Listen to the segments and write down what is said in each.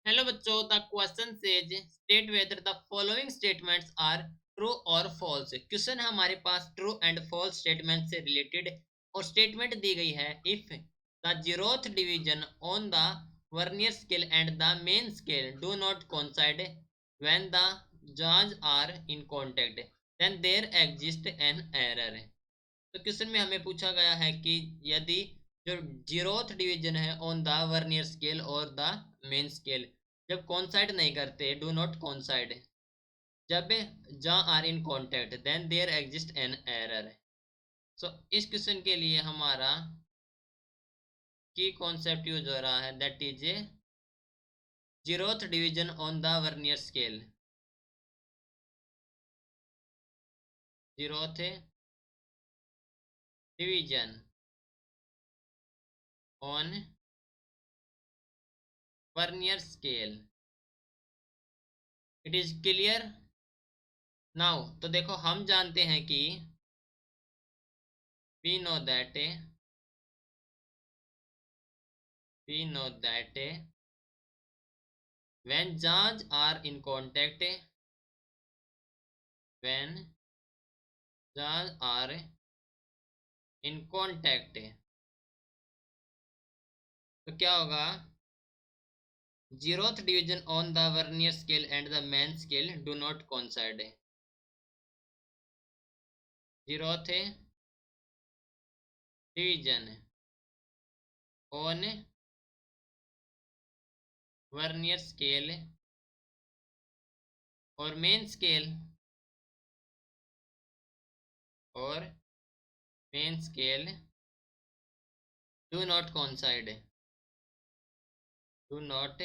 Hello बच्चों, the question says state whether the following statements are true और false. Question है हमारे पास ट्रू एंड फॉल्स स्टेटमेंट से रिलेटेड, और स्टेटमेंट दी गई है if the zeroth division on the vernier scale and the main scale do not coincide when the jaws are in contact then there exist an error. तो question में हमें पूछा गया है कि यदि जो जीरोथ डिवीजन है ऑन द वर्नियर स्केल और द मेन स्केल जब कॉन्साइड नहीं करते, डू नॉट कॉन्साइड, जब jaws are in contact then there exist an error. So इस क्वेश्चन के लिए हमारा की कॉन्सेप्ट यूज हो रहा है, that is zeroth division on the vernier scale. Zeroth division on vernier scale, it is clear now. तो देखो, हम जानते हैं कि we know that we know that when jaws are in contact, when jaws are in contact, तो क्या होगा? zeroth division on the vernier scale and the main scale do not coincide। zeroth division on vernier scale और main scale और main scale do not coincide, do not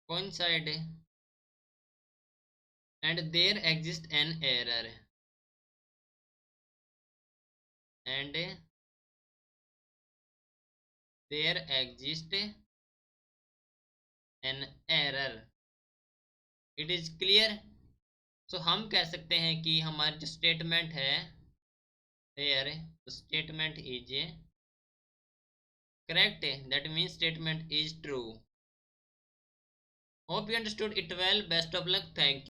coincide, and there exists an error, and there exists an error। It is clear. So हम कह सकते हैं कि हमारी जो statement है here, statement is correct, that means statement is true. Hope you understood it well. Best of luck. Thank you.